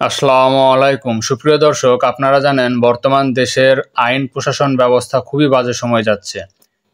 আসসালামু আলাইকুম সুপ্রিয় দর্শক, আপনারা জানেন বর্তমান দেশের আইন প্রশাসন ব্যবস্থা খুবই বাজে সময় যাচ্ছে।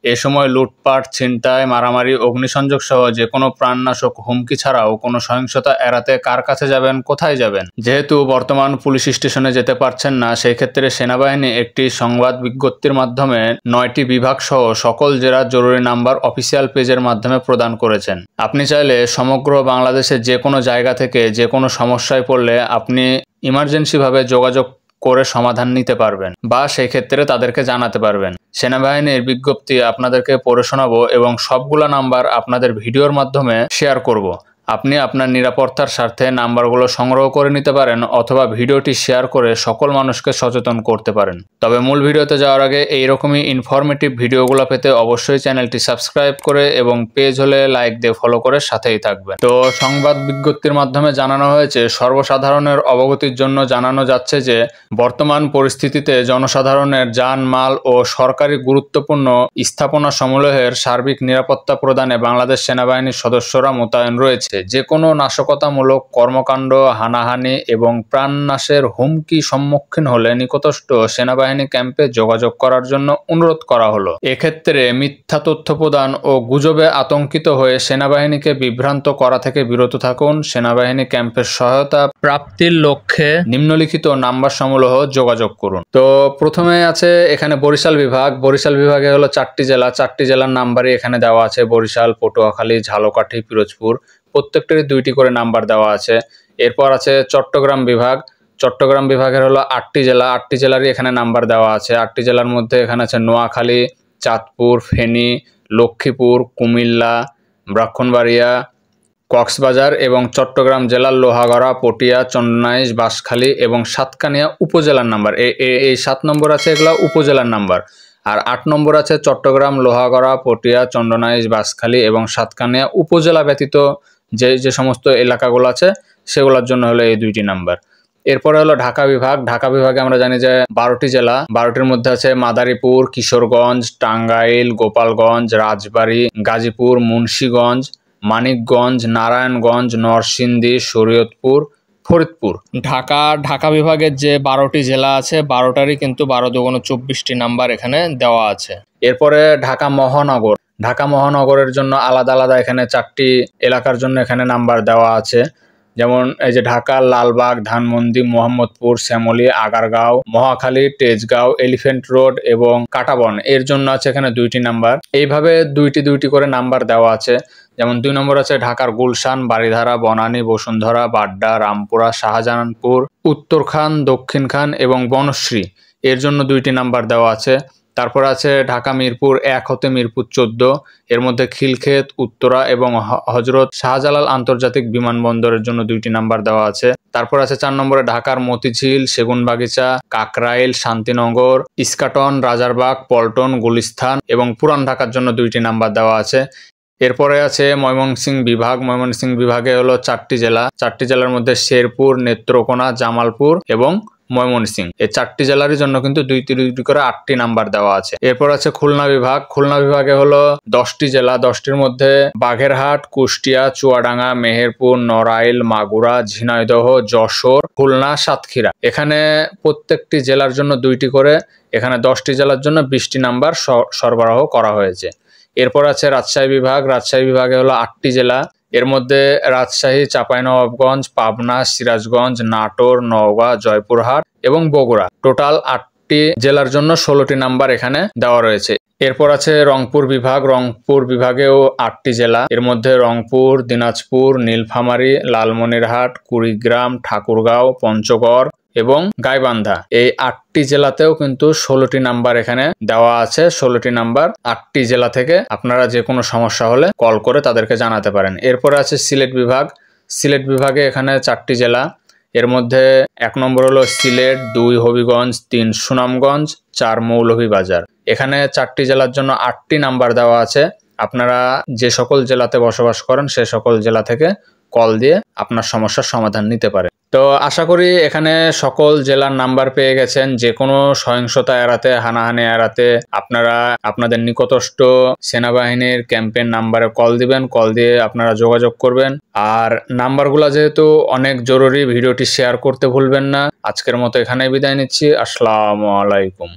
এ সময় লুটপাট, ছিনতাই, মারামারি, অগ্নিসংযোগ সহ যে কোনো প্রাণনাশক হুমকি ছাড়াও কোনো সহিংসতা এড়াতে কার কাছে যাবেন, কোথায় যাবেন? যেহেতু বর্তমান পুলিশ স্টেশনে যেতে পারছেন না, সেই ক্ষেত্রে সেনাবাহিনী একটি সংবাদ বিজ্ঞপ্তির মাধ্যমে 9টি বিভাগ সহ সকল জেলার জরুরি নাম্বার অফিসিয়াল পেজের মাধ্যমে প্রদান করেছেন। আপনি চাইলে সমগ্র বাংলাদেশের যে কোনো জায়গা থেকে যে কোনো সমস্যায় পড়লে আপনি ইমার্জেন্সিভাবে যোগাযোগ করে সমাধান নিতে পারবেন বা সেই ক্ষেত্রে তাদেরকে জানাতে পারবেন। সেনাবাহিনীর বিজ্ঞপ্তি আপনাদেরকে পড়ে শোনাবো এবং সবগুলা নাম্বার আপনাদের ভিডিওর মাধ্যমে শেয়ার করব। আপনি আপনার নিরাপত্তার স্বার্থে নাম্বারগুলো সংগ্রহ করে নিতে পারেন অথবা ভিডিওটি শেয়ার করে সকল মানুষকে সচেতন করতে পারেন। তবে মূল ভিডিওতে যাওয়ার আগে এইরকমই ইনফরমেটিভ ভিডিওগুলো পেতে অবশ্যই চ্যানেলটি সাবস্ক্রাইব করে এবং পেজ হলে লাইক দিয়ে ফলো করে সাথেই থাকবেন। তো সংবাদ বিজ্ঞপ্তির মাধ্যমে জানানো হয়েছে, সর্বসাধারণের অবগতির জন্য জানানো যাচ্ছে যে বর্তমান পরিস্থিতিতে জনসাধারণের জানমাল ও সরকারি গুরুত্বপূর্ণ স্থাপনা সমূহের সার্বিক নিরাপত্তা প্রদানে বাংলাদেশ সেনাবাহিনীর সদস্যরা মোতায়েন রয়েছে। যে কোনো নাশকতামূলক কর্মকাণ্ড, হানাহানি এবং প্রাণনাশের হুমকি সম্মুখীন হলে নিকটস্থ সেনাবাহিনী ক্যাম্পে যোগাযোগ করার জন্য অনুরোধ করা হলো। এক্ষেত্রে মিথ্যা তথ্য প্রদান ও গুজবে আতঙ্কিত হয়ে সেনাবাহিনীকে বিভ্রান্ত করা থেকে বিরত থাকুন। সেনাবাহিনী ক্যাম্পের সহায়তা প্রাপ্তির লক্ষ্যে নিম্নলিখিত নাম্বার সমূহ যোগাযোগ করুন। তো প্রথমে আছে এখানে বরিশাল বিভাগ। বরিশাল বিভাগে হলো 4টি জেলা, 4টি জেলার নাম্বারই এখানে দেওয়া আছে। বরিশাল, পটুয়াখালী, ঝালকাঠি, পিরোজপুর, প্রত্যেকটারই 2টি করে নাম্বার দেওয়া আছে। এরপর আছে চট্টগ্রাম বিভাগ। চট্টগ্রাম বিভাগের হলো 8টি জেলা, 8টি জেলারই এখানে নাম্বার দেওয়া আছে। 8টি জেলার মধ্যে এখানে আছে নোয়াখালী, চাঁদপুর, ফেনী, লক্ষ্মীপুর, কুমিল্লা, ব্রাহ্মণবাড়িয়া, কক্সবাজার এবং চট্টগ্রাম জেলার লোহাগড়া, পটিয়া, চন্দনাইশ, বাঁশখালী এবং সাতকানিয়া উপজেলার নাম্বার। এই 7 নম্বর আছে এগুলা উপজেলার নাম্বার। আর 8 নম্বর আছে চট্টগ্রাম, লোহাগড়া, পটিয়া, চন্দনাইশ, বাঁশখালী এবং সাতকানিয়া উপজেলা ব্যতীত যে সমস্ত এলাকাগুলো আছে সেগুলোর জন্য হলো এই 2টি নাম্বার। এরপরে হলো ঢাকা বিভাগ। ঢাকা বিভাগে আমরা জানি যে 12টি জেলা, 12টির মধ্যে আছে মাদারীপুর, কিশোরগঞ্জ, টাঙ্গাইল, গোপালগঞ্জ, রাজবাড়ী, গাজীপুর, মুন্সিগঞ্জ, মানিকগঞ্জ, নারায়ণগঞ্জ, নরসিংদী, শরীয়তপুর, ফরিদপুর। ঢাকা বিভাগের যে 12টি জেলা আছে 12টারই কিন্তু 12 দুগুণ 24টি নাম্বার এখানে দেওয়া আছে। এরপরে ঢাকা মহানগর। ঢাকা মহানগরের জন্য আলাদা আলাদা এখানে 4টি এলাকার জন্য এখানে নাম্বার দেওয়া আছে। যেমন এই যে ঢাকা, লালবাগ, ধানমন্ডি, মোহাম্মদপুর, শ্যামলী, আগারগাঁও, মহাখালী, তেজগাঁও, এলিফ্যান্ট রোড এবং কাটাবন এর জন্য আছে এখানে 2টি নাম্বার। এইভাবে 2টি করে নাম্বার দেওয়া আছে। যেমন 2 নম্বর আছে ঢাকার গুলশান, বারিধারা, বনানী, বসুন্ধরা, বাড্ডা, রামপুরা, শাহজাহানপুর, উত্তরখান, দক্ষিণখান এবং বনশ্রী এর জন্য 2টি নাম্বার দেওয়া আছে। তারপর আছে ঢাকা মিরপুর 1 হতে মিরপুর 14, এর মধ্যে খিলক্ষেত, উত্তরা এবং হজরত শাহজালাল আন্তর্জাতিক বিমানবন্দরের জন্য 2টি নাম্বার দেওয়া আছে। তারপর আছে 4 নম্বরে ঢাকার মতিঝিল, সেগুনবাগিচা, কাকরাইল, শান্তিনগর, ইস্কাটন, রাজারবাগ, পল্টন, গুলিস্তান এবং পুরান ঢাকার জন্য 2টি নাম্বার দেওয়া আছে। এরপরে আছে ময়মনসিংহ বিভাগ। ময়মনসিংহ বিভাগে হলো 4টি জেলা, 4টি জেলার মধ্যে শেরপুর, নেত্রকোনা, জামালপুর এবং ময়মনসিংহ। এই 4টি জেলার জন্য কিন্তু 2টি করে 8টি নাম্বার দেওয়া আছে। এরপর আছে খুলনা বিভাগ। খুলনা বিভাগে হলো 10টি জেলা, 10টির মধ্যে বাগেরহাট, কুষ্টিয়া, চুয়াডাঙ্গা, মেহেরপুর, নড়াইল, মাগুরা, ঝিনাইদহ, যশোর, খুলনা, সাতক্ষীরা। এখানে প্রত্যেকটি জেলার জন্য 2টি করে, এখানে 10টি জেলার জন্য 20টি নাম্বার সরবরাহ করা হয়েছে। এরপর আছে রাজশাহী বিভাগ। রাজশাহী বিভাগে হলো 8টি জেলা, এর মধ্যে রাজশাহী, চাঁপাইনবাবগঞ্জ, পাবনা, সিরাজগঞ্জ, নাটোর, নওগাঁ, জয়পুরহাট এবং বগুড়া। টোটাল 8টি জেলার জন্য 16টি নাম্বার এখানে দেওয়া রয়েছে। এরপর আছে রংপুর বিভাগ। রংপুর বিভাগেও 8টি জেলা, এর মধ্যে রংপুর, দিনাজপুর, নীলফামারী, লালমনিরহাট, কুড়িগ্রাম, ঠাকুরগাঁও, পঞ্চগড় এবং গাইবান্ধা। এই 8টি জেলাতেও কিন্তু 16টি নাম্বার এখানে দেওয়া আছে। 16টি নাম্বার 8টি জেলা থেকে আপনারা যে কোনো সমস্যা হলে কল করে তাদেরকে জানাতে পারেন। এরপরে আছে সিলেট বিভাগ। সিলেট বিভাগে এখানে 4টি জেলা, এর মধ্যে 1 নম্বর হলো সিলেট, 2 হবিগঞ্জ, 3 সুনামগঞ্জ, 4 মৌলভীবাজার। এখানে 4টি জেলার জন্য 8টি নাম্বার দেওয়া আছে। আপনারা যে সকল জেলাতে বসবাস করেন সে সকল জেলা থেকে কল দিয়ে আপনার সমস্যার সমাধান নিতে পারেন। তো আশা করি এখানে সকল জেলার নাম্বার পেয়ে গেছেন। যে কোনো সহিংসতা এড়াতে, হানাহানি এড়াতে আপনারা আপনাদের নিকটস্থ সেনাবাহিনীর ক্যাম্পের নাম্বারে কল দিবেন, কল দিয়ে আপনারা যোগাযোগ করবেন। আর নাম্বারগুলো যেহেতু অনেক জরুরি, ভিডিওটি শেয়ার করতে ভুলবেন না। আজকের মতো এখানেই বিদায় নিচ্ছি। আসসালামু আলাইকুম।